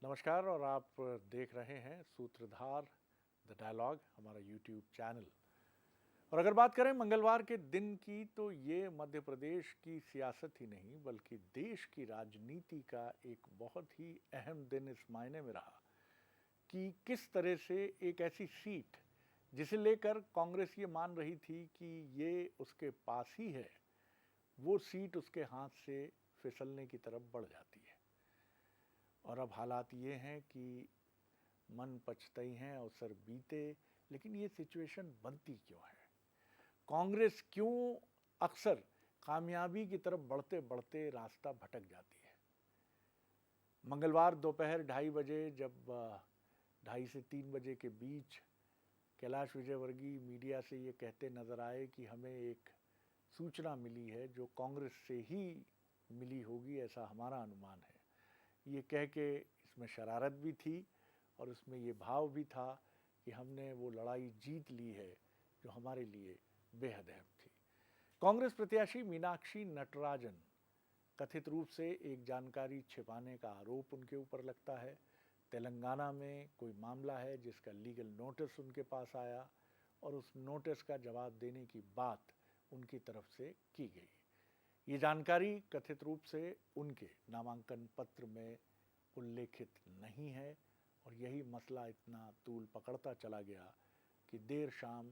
नमस्कार और आप देख रहे हैं सूत्रधार द डायलॉग, हमारा यूट्यूब चैनल। और अगर बात करें मंगलवार के दिन की, तो ये मध्य प्रदेश की सियासत ही नहीं बल्कि देश की राजनीति का एक बहुत ही अहम दिन इस मायने में रहा कि किस तरह से एक ऐसी सीट जिसे लेकर कांग्रेस ये मान रही थी कि ये उसके पास ही है, वो सीट उसके हाथ से फिसलने की तरफ बढ़ जाती है। और अब हालात ये हैं कि मन पछताई हैं अवसर बीते, लेकिन ये सिचुएशन बनती क्यों है? कांग्रेस क्यों अक्सर कामयाबी की तरफ बढ़ते बढ़ते रास्ता भटक जाती है? मंगलवार दोपहर 2:30 जब 2:30 से 3 बजे के बीच कैलाश विजयवर्गीय मीडिया से ये कहते नजर आए कि हमें एक सूचना मिली है जो कांग्रेस से ही मिली होगी, ऐसा हमारा अनुमान है। ये कह के इसमें शरारत भी थी और उसमें ये भाव भी था कि हमने वो लड़ाई जीत ली है जो हमारे लिए बेहद अहम थी। कांग्रेस प्रत्याशी मीनाक्षी नटराजन कथित रूप से एक जानकारी छिपाने का आरोप उनके ऊपर लगता है। तेलंगाना में कोई मामला है जिसका लीगल नोटिस उनके पास आया और उस नोटिस का जवाब देने की बात उनकी तरफ से की गई। ये जानकारी कथित रूप से उनके नामांकन पत्र में उल्लेखित नहीं है और यही मसला इतना तूल पकड़ता चला गया कि देर शाम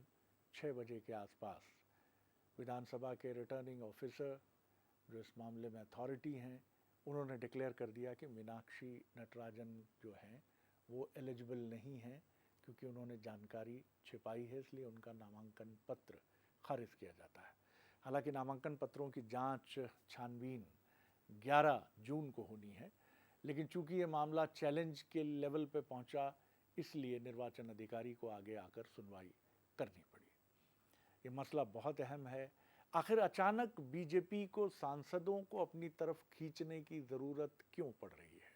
6 बजे के आसपास विधानसभा के रिटर्निंग ऑफिसर, जो इस मामले में अथॉरिटी हैं, उन्होंने डिक्लेयर कर दिया कि मीनाक्षी नटराजन जो हैं वो एलिजिबल नहीं हैं क्योंकि उन्होंने जानकारी छिपाई है, इसलिए उनका नामांकन पत्र खारिज किया जाता है। हालांकि नामांकन पत्रों की जांच छानबीन 11 जून को होनी है, लेकिन चूंकि ये मामला चैलेंज के लेवल पे पहुंचा, इसलिए निर्वाचन अधिकारी को आगे आकर सुनवाई करनी पड़ी। ये मसला बहुत अहम है। आखिर अचानक बीजेपी को सांसदों को अपनी तरफ खींचने की ज़रूरत क्यों पड़ रही है?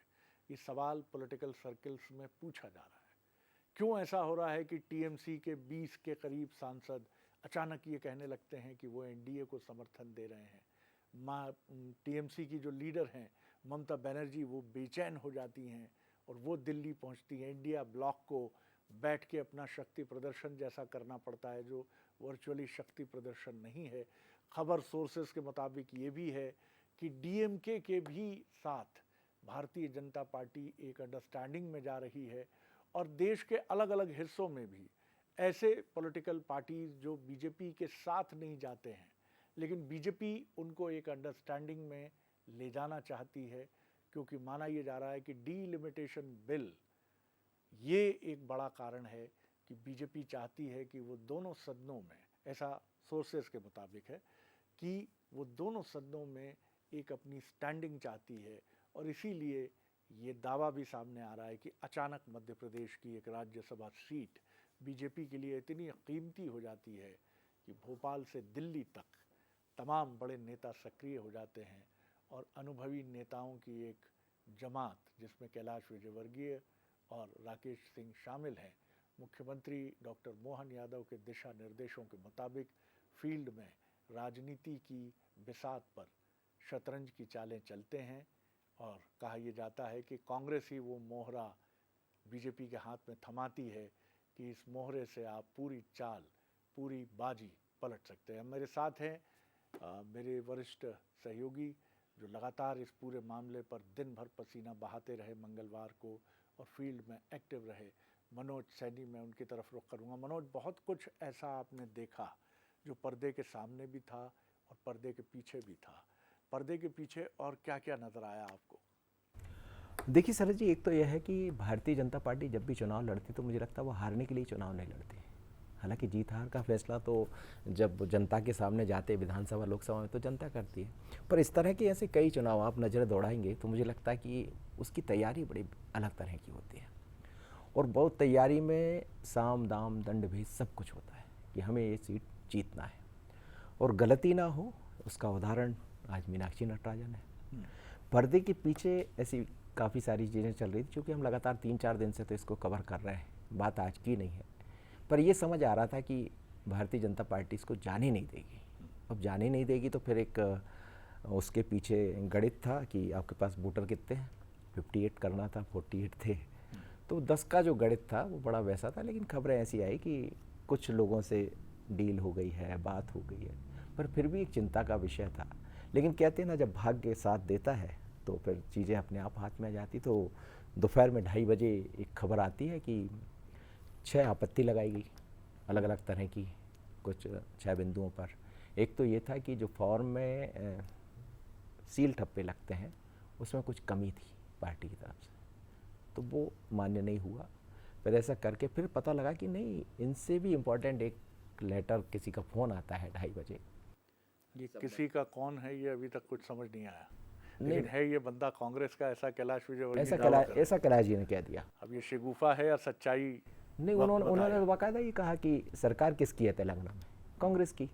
ये सवाल पॉलिटिकल सर्कल्स में पूछा जा रहा है। क्यों ऐसा हो रहा है कि टीएमसी के 20 के करीब सांसद अचानक ये कहने लगते हैं कि वो एनडीए को समर्थन दे रहे हैं? टीएमसी की जो लीडर हैं ममता बनर्जी, वो बेचैन हो जाती हैं और वो दिल्ली पहुंचती हैं। इंडिया ब्लॉक को बैठ के अपना शक्ति प्रदर्शन जैसा करना पड़ता है, जो वर्चुअली शक्ति प्रदर्शन नहीं है। खबर सोर्सेस के मुताबिक ये भी है कि डीएमके के भी साथ भारतीय जनता पार्टी एक अंडरस्टैंडिंग में जा रही है और देश के अलग अलग हिस्सों में भी ऐसे पॉलिटिकल पार्टीज जो बीजेपी के साथ नहीं जाते हैं, लेकिन बीजेपी उनको एक अंडरस्टैंडिंग में ले जाना चाहती है, क्योंकि माना यह जा रहा है कि डीलिमिटेशन बिल ये एक बड़ा कारण है कि बीजेपी चाहती है कि वो दोनों सदनों में, ऐसा सोर्सेस के मुताबिक है कि वो दोनों सदनों में एक अपनी स्टैंडिंग चाहती है। और इसीलिए ये दावा भी सामने आ रहा है कि अचानक मध्य प्रदेश की एक राज्यसभा सीट बीजेपी के लिए इतनी कीमती हो जाती है कि भोपाल से दिल्ली तक तमाम बड़े नेता सक्रिय हो जाते हैं और अनुभवी नेताओं की एक जमात, जिसमें कैलाश विजयवर्गीय और राकेश सिंह शामिल हैं, मुख्यमंत्री डॉक्टर मोहन यादव के दिशा निर्देशों के मुताबिक फील्ड में राजनीति की बिसात पर शतरंज की चालें चलते हैं। और कहा यह जाता है कि कांग्रेस ही वो मोहरा बीजेपी के हाथ में थमाती है कि इस मोहरे से आप पूरी चाल, पूरी बाजी पलट सकते हैं। मेरे साथ हैं मेरे वरिष्ठ सहयोगी जो लगातार इस पूरे मामले पर दिन भर पसीना बहाते रहे मंगलवार को और फील्ड में एक्टिव रहे, मनोज सैनी। मैं उनकी तरफ रुख करूँगा। मनोज, बहुत कुछ ऐसा आपने देखा जो पर्दे के सामने भी था और पर्दे के पीछे भी था। पर्दे के पीछे और क्या क्या नज़र आया आपको? देखिए सरज जी, एक तो यह है कि भारतीय जनता पार्टी जब भी चुनाव लड़ती तो मुझे लगता है वो हारने के लिए चुनाव नहीं लड़ती। हालांकि जीत हार का फैसला तो जब जनता के सामने जाते विधानसभा लोकसभा में तो जनता करती है, पर इस तरह के ऐसे कई चुनाव आप नज़र दौड़ाएंगे तो मुझे लगता है कि उसकी तैयारी बड़ी अलग तरह की होती है और बहुत तैयारी में साम दाम दंड भेद सब कुछ होता है कि हमें ये सीट जीतना है और गलती ना हो। उसका उदाहरण आज मीनाक्षी नटराजन है। पर्दे के पीछे ऐसी काफ़ी सारी चीज़ें चल रही थी, क्योंकि हम लगातार 3-4 दिन से तो इसको कवर कर रहे हैं, बात आज की नहीं है, पर ये समझ आ रहा था कि भारतीय जनता पार्टी इसको जाने नहीं देगी। अब जाने नहीं देगी तो फिर एक उसके पीछे गणित था कि आपके पास वोटर कितने हैं 58 करना था, 48 थे। तो 10 का जो गणित था वो बड़ा वैसा था, लेकिन खबरें ऐसी आई कि कुछ लोगों से डील हो गई है, बात हो गई है, पर फिर भी एक चिंता का विषय था। लेकिन कहते हैं ना, जब भाग्य साथ देता है तो फिर चीज़ें अपने आप हाथ में आ जाती। तो दोपहर में 2:30 बजे एक खबर आती है कि 6 आपत्ति लगाई गई अलग अलग तरह की, कुछ 6 बिंदुओं पर। एक तो ये था कि जो फॉर्म में सील ठप्पे लगते हैं उसमें कुछ कमी थी पार्टी की तरफ से, तो वो मान्य नहीं हुआ। फिर ऐसा करके फिर पता लगा कि नहीं, इनसे भी इम्पोर्टेंट एक लेटर, किसी का फ़ोन आता है 2:30 बजे। ये किसी का कौन है ये अभी तक कुछ समझ नहीं आया, नहीं, लेकिन है ये बंदा कांग्रेस का, ऐसा कैलाश विजयवर्गीय ऐसा दावा कर रहे ऐसा कैलाश जी ने कह दिया। हैं। अब ये शिगुफा है या सच्चाई? नहीं, वक्त उन्होंने बताएगा। बाकायदा ये कहा कि सरकार किसकी है तेलंगाना में, कांग्रेस की।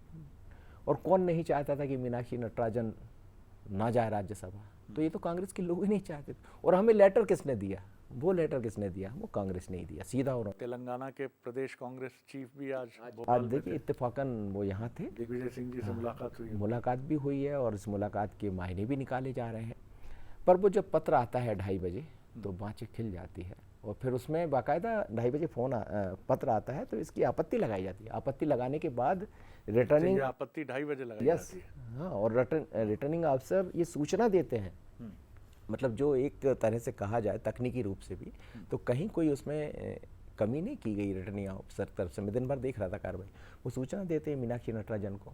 और कौन नहीं चाहता था कि मीनाक्षी नटराजन ना जाए राज्यसभा, तो ये तो कांग्रेस के लोग ही नहीं चाहते थे। और हमें लेटर किसने दिया, वो लेटर किसने दिया, वो कांग्रेस ने ही दिया सीधा। उन्होंने तेलंगाना के प्रदेश कांग्रेस चीफ भी आज आज भोपाल में देखिए थे। इत्तेफाकन वो यहाँ थे, दिग्विजय सिंह जी से मुलाकात हुई। मुलाकात भी हुई है और इस मुलाकात के मायने भी निकाले जा रहे हैं। पर वो जब पत्र आता है 2:30 बजे तो बाँचें खिल जाती है। और फिर उसमें बाकायदा 2:30 बजे पत्र आता है तो इसकी आपत्ति लगाई जाती है। आपत्ति लगाने के बाद रिटर्निंग, ये आपत्ति 2:30 बजे लगाई यस, जाती है। हाँ, और रिटर्निंग अफसर ये सूचना देते हैं। मतलब जो एक तरह से कहा जाए तकनीकी रूप से भी, तो कहीं कोई उसमें कमी नहीं की गई रिटर्निंग अफसर तरफ से। मैं दिन भर देख रहा था कार्रवाई, वो सूचना देते हैं मीनाक्षी नटराजन को।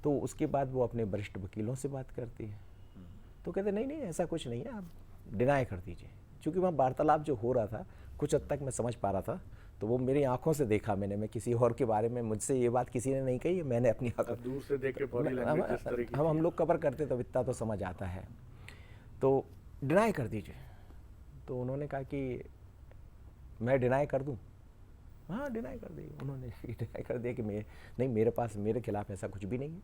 तो उसके बाद वो अपने वरिष्ठ वकीलों से बात करती है, तो कहते नहीं नहीं ऐसा कुछ नहीं है, आप डिनाई कर दीजिए। चूँकि वहाँ वार्तालाप जो हो रहा था कुछ हद तक मैं समझ पा रहा था, तो वो मेरी आंखों से देखा मैंने। मैं किसी और के बारे में, मुझसे ये बात किसी ने नहीं कही, मैंने अपनी आंखों दूर से देख के बॉडी लैंग्वेज इस तरह की हम लोग कवर करते तो इतना तो समझ आता है। तो डिनाई कर दीजिए। तो उन्होंने कहा कि मैं डिनाई कर दूं? हाँ, डिनाई कर दी उन्होंने। डिनाई कर दिया कि नहीं, मेरे पास मेरे खिलाफ ऐसा कुछ भी नहीं है।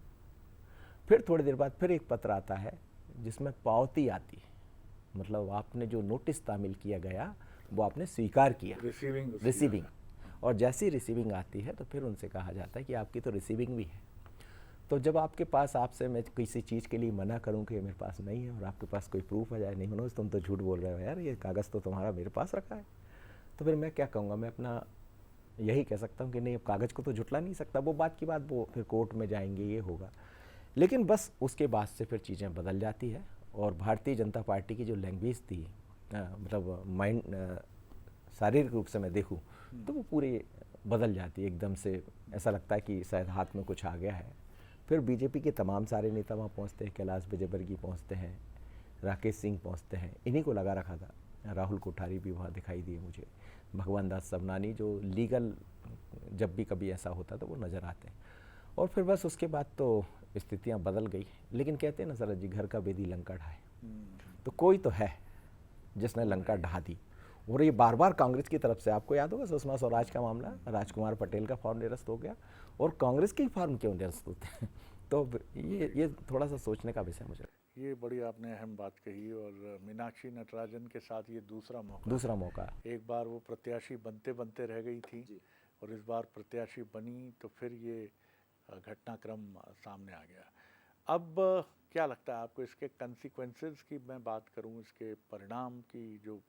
फिर थोड़ी देर बाद फिर एक पत्र आता है जिसमें पावती आती है, मतलब आपने जो नोटिस तामील किया गया वो आपने स्वीकार किया, रिसीविंग। और जैसी रिसीविंग आती है तो फिर उनसे कहा जाता है कि आपकी तो रिसीविंग भी है। तो जब आपके पास, आपसे मैं किसी चीज़ के लिए मना करूं कि मेरे पास नहीं है और आपके पास कोई प्रूफ आ जाए, नहीं मनोज तुम तो झूठ बोल रहे हो यार, ये कागज़ तो तुम्हारा मेरे पास रखा है, तो फिर मैं क्या कहूँगा? मैं अपना यही कह सकता हूँ कि नहीं, अब कागज़ को तो झुटला नहीं सकता। वो बात की बात, वो फिर कोर्ट में जाएंगे, ये होगा। लेकिन बस उसके बाद से फिर चीज़ें बदल जाती है। और भारतीय जनता पार्टी की जो लैंग्वेज थी, मतलब माइंड, शारीरिक रूप से मैं देखूँ तो वो पूरी बदल जाती है एकदम से। ऐसा लगता है कि शायद हाथ में कुछ आ गया है। फिर बीजेपी के तमाम सारे नेता वहाँ पहुँचते हैं, कैलाश विजयवर्गीय पहुँचते हैं, राकेश सिंह पहुँचते हैं, इन्हीं को लगा रखा था। राहुल कोठारी भी वहाँ दिखाई दिए मुझे, भगवान दास सबनानी, जो लीगल जब भी कभी ऐसा होता तो वो नज़र आते हैं। और फिर बस उसके बाद तो स्थितियाँ बदल गई। लेकिन कहते हैं ना शरद जी, घर का बेदी लंका ढाए, तो कोई तो है जिसने लंका ढा दी। और ये बार बार कांग्रेस की तरफ से, आपको याद होगा सुषमा स्वराज का मामला, राजकुमार पटेल का फॉर्म निरस्त हो गया, और कांग्रेस के ही फॉर्म क्यों निरस्त होते हैं? तो ये थोड़ा सा सोचने का विषय मुझे। ये बड़ी आपने अहम बात कही। और मीनाक्षी नटराजन के साथ ये दूसरा मौका। एक बार वो प्रत्याशी बनते बनते रह गई थी और इस बार प्रत्याशी बनी, तो फिर ये घटनाक्रम सामने आ गया। अब क्या लगता है आपको इसके कंसिक्वेंसेस की मैं बात करूं, इसके परिणाम की, जो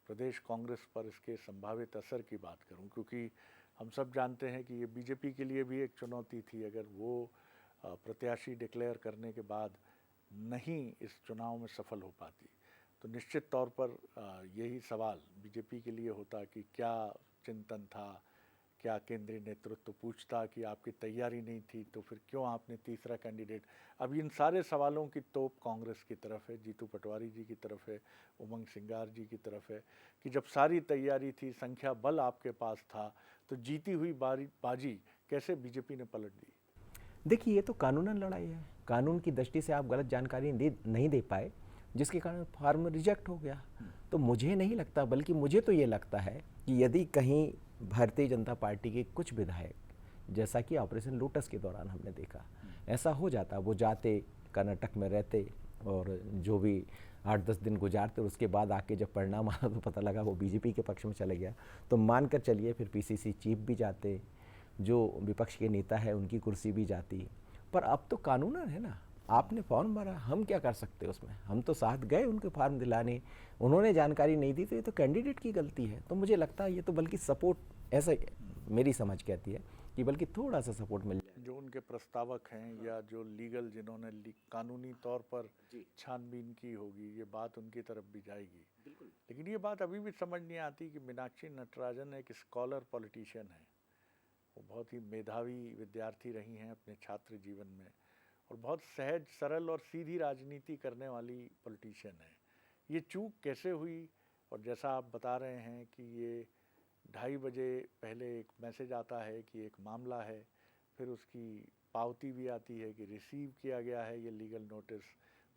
प्रदेश कांग्रेस पर इसके संभावित असर की बात करूं, क्योंकि हम सब जानते हैं कि ये बीजेपी के लिए भी एक चुनौती थी। अगर वो प्रत्याशी डिक्लेयर करने के बाद नहीं इस चुनाव में सफल हो पाती, तो निश्चित तौर पर यही सवाल बीजेपी के लिए होता कि क्या चिंतन था, क्या केंद्रीय नेतृत्व पूछता कि आपकी तैयारी नहीं थी तो फिर क्यों आपने तीसरा कैंडिडेट। अब इन सारे सवालों की तोप कांग्रेस की तरफ है, जीतू पटवारी जी की तरफ है, उमंग सिंगार जी की तरफ है, कि जब सारी तैयारी थी, संख्या बल आपके पास था, तो जीती हुई बाजी कैसे बीजेपी ने पलट दी? देखिए, ये तो कानूनन लड़ाई है। कानून की दृष्टि से आप गलत जानकारी नहीं दे पाए, जिसके कारण फॉर्म रिजेक्ट हो गया। तो मुझे नहीं लगता, बल्कि मुझे तो ये लगता है कि यदि कहीं भारतीय जनता पार्टी के कुछ विधायक, जैसा कि ऑपरेशन लोटस के दौरान हमने देखा, ऐसा हो जाता, वो जाते कर्नाटक में रहते और जो भी 8-10 दिन गुजारते, और उसके बाद आके जब परिणाम आया तो पता लगा वो बीजेपी के पक्ष में चले गया, तो मानकर चलिए फिर पीसीसी चीफ भी जाते, जो विपक्ष के नेता है उनकी कुर्सी भी जाती। पर अब तो कानूनन है ना, आपने फॉर्म भरा, हम क्या कर सकते हैं उसमें? हम तो साथ गए उनके फॉर्म दिलाने, उन्होंने जानकारी नहीं दी, तो ये तो कैंडिडेट की गलती है। तो मुझे लगता है ये तो बल्कि सपोर्ट, ऐसा मेरी समझ कहती है कि बल्कि थोड़ा सा सपोर्ट मिल जाए। जो उनके प्रस्तावक हैं या जो लीगल जिन्होंने कानूनी तौर पर छानबीन की होगी, ये बात उनकी तरफ भी जाएगी। लेकिन ये बात अभी भी समझ नहीं आती कि मीनाक्षी नटराजन एक स्कॉलर पॉलिटिशियन है। वो बहुत ही मेधावी विद्यार्थी रही हैं अपने छात्र जीवन में और बहुत सहज, सरल और सीधी राजनीति करने वाली पॉलिटिशियन है। ये चूक कैसे हुई? और जैसा आप बता रहे हैं कि ये 2:30 बजे पहले एक मैसेज आता है कि एक मामला है, फिर उसकी पावती भी आती है कि रिसीव किया गया है ये लीगल नोटिस,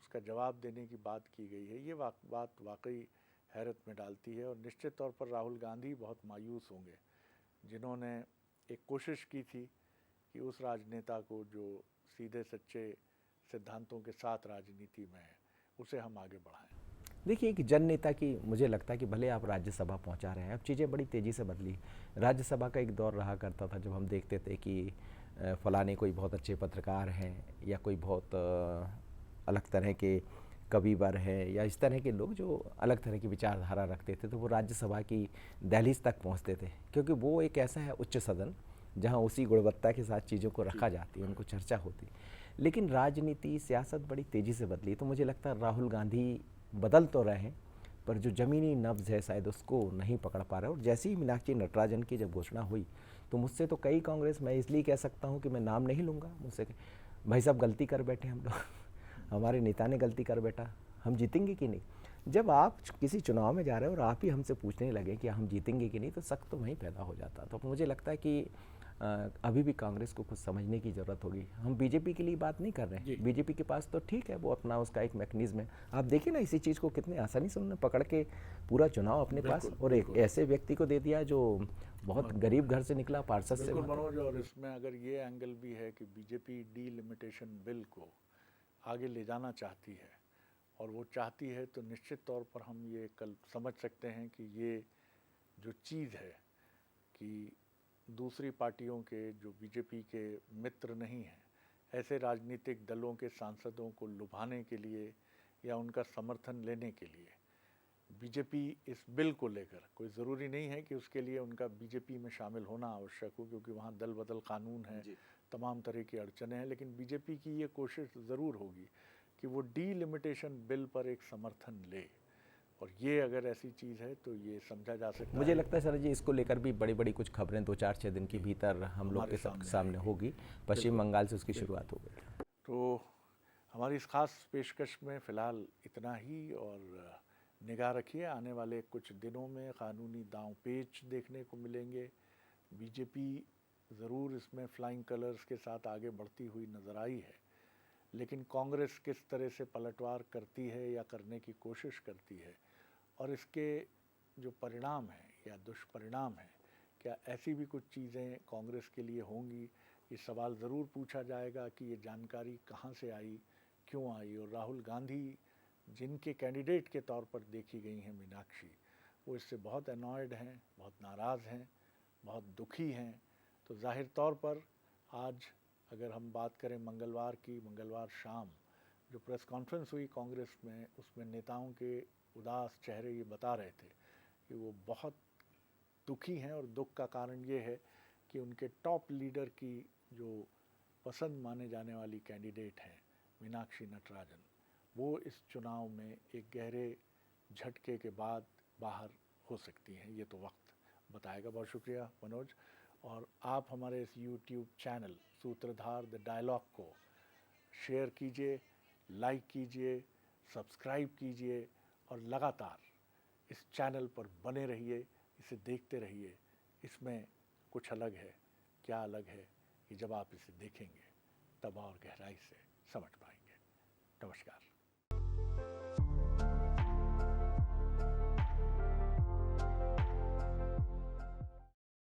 उसका जवाब देने की बात की गई है। ये बात वाकई हैरत में डालती है और निश्चित तौर पर राहुल गांधी बहुत मायूस होंगे, जिन्होंने एक कोशिश की थी कि उस राजनेता को जो सीधे सच्चे सिद्धांतों के साथ राजनीति में है, उसे हम आगे बढ़ाएं। देखिए, एक जन नेता की मुझे लगता है कि भले आप राज्यसभा पहुंचा रहे हैं, अब चीज़ें बड़ी तेज़ी से बदली। राज्यसभा का एक दौर रहा करता था जब हम देखते थे कि फलाने कोई बहुत अच्छे पत्रकार हैं या कोई बहुत अलग तरह के कविवर हैं या इस तरह के लोग जो अलग तरह की विचारधारा रखते थे, तो वो राज्यसभा की दहलीज तक पहुंचते थे, क्योंकि वो एक ऐसा है उच्च सदन जहां उसी गुणवत्ता के साथ चीज़ों को रखा जाती है, उनको चर्चा होती। लेकिन राजनीति, सियासत बड़ी तेज़ी से बदली, तो मुझे लगता है राहुल गांधी बदल तो रहे हैं, पर जो ज़मीनी नब्ज़ है शायद उसको नहीं पकड़ पा रहे। और जैसे ही मीनाक्षी नटराजन की जब घोषणा हुई, तो मुझसे तो कई कांग्रेस, मैं इसलिए कह सकता हूँ कि मैं नाम नहीं लूँगा, मुझसे भाई साहब गलती कर बैठे हम लोग हमारे नेता ने गलती कर बैठा, हम जीतेंगे कि नहीं। जब आप किसी चुनाव में जा रहे हो और आप ही हमसे पूछने लगे कि हम जीतेंगे कि नहीं, तो शक तो वहीं पैदा हो जाता। तो मुझे लगता है कि अभी भी कांग्रेस को कुछ समझने की ज़रूरत होगी। हम बीजेपी के लिए बात नहीं कर रहे हैं, बीजेपी के पास तो ठीक है, वो अपना उसका एक मैकेनिज्म है। आप देखिए ना, इसी चीज़ को कितने आसानी से उन्होंने पकड़ के पूरा चुनाव अपने पास, और एक ऐसे व्यक्ति को दे दिया जो बहुत गरीब घर से निकला, पार्षद से। मनोज, और इसमें अगर ये एंगल भी है कि बीजेपी डीलिमिटेशन बिल को आगे ले जाना चाहती है, और वो चाहती है, तो निश्चित तौर पर हम ये कल समझ सकते हैं कि ये जो चीज़ है कि दूसरी पार्टियों के जो बीजेपी के मित्र नहीं हैं, ऐसे राजनीतिक दलों के सांसदों को लुभाने के लिए या उनका समर्थन लेने के लिए बीजेपी इस बिल को लेकर, कोई ज़रूरी नहीं है कि उसके लिए उनका बीजेपी में शामिल होना आवश्यक हो, क्योंकि वहाँ दल बदल कानून है, तमाम तरह की अड़चनें हैं, लेकिन बीजेपी की ये कोशिश ज़रूर होगी कि वो डीलिमिटेशन बिल पर एक समर्थन ले। और ये अगर ऐसी चीज़ है तो ये समझा जा सकता है। मुझे लगता है सर जी, इसको लेकर भी बड़ी बड़ी कुछ खबरें 2-4-6 दिन के भीतर हम लोग के सामने होगी। पश्चिम बंगाल से उसकी शुरुआत हो गई। तो हमारी इस खास पेशकश में फ़िलहाल इतना ही, और निगाह रखिए, आने वाले कुछ दिनों में कानूनी दांव पेच देखने को मिलेंगे। बीजेपी ज़रूर इसमें फ्लाइंग कलर्स के साथ आगे बढ़ती हुई नज़र आई है, लेकिन कांग्रेस किस तरह से पलटवार करती है या करने की कोशिश करती है, और इसके जो परिणाम हैं या दुष्परिणाम हैं, क्या ऐसी भी कुछ चीज़ें कांग्रेस के लिए होंगी? ये सवाल ज़रूर पूछा जाएगा कि ये जानकारी कहाँ से आई, क्यों आई। और राहुल गांधी, जिनके कैंडिडेट के तौर पर देखी गई हैं मीनाक्षी, वो इससे बहुत अनॉयड हैं, बहुत नाराज़ हैं, बहुत दुखी हैं। तो जाहिर तौर पर आज अगर हम बात करें मंगलवार की, मंगलवार शाम जो प्रेस कॉन्फ्रेंस हुई कांग्रेस में, उसमें नेताओं के उदास चेहरे ये बता रहे थे कि वो बहुत दुखी हैं, और दुख का कारण ये है कि उनके टॉप लीडर की जो पसंद माने जाने वाली कैंडिडेट हैं मीनाक्षी नटराजन, वो इस चुनाव में एक गहरे झटके के बाद बाहर हो सकती हैं। ये तो वक्त बताएगा। बहुत शुक्रिया मनोज। और आप हमारे इस YouTube चैनल सूत्रधार द डायलॉग को शेयर कीजिए, लाइक कीजिए, सब्सक्राइब कीजिए, और लगातार इस चैनल पर बने रहिए, इसे देखते रहिए। इसमें कुछ अलग है। क्या अलग है कि जब आप इसे देखेंगे तब और गहराई से समझ पाएंगे। नमस्कार।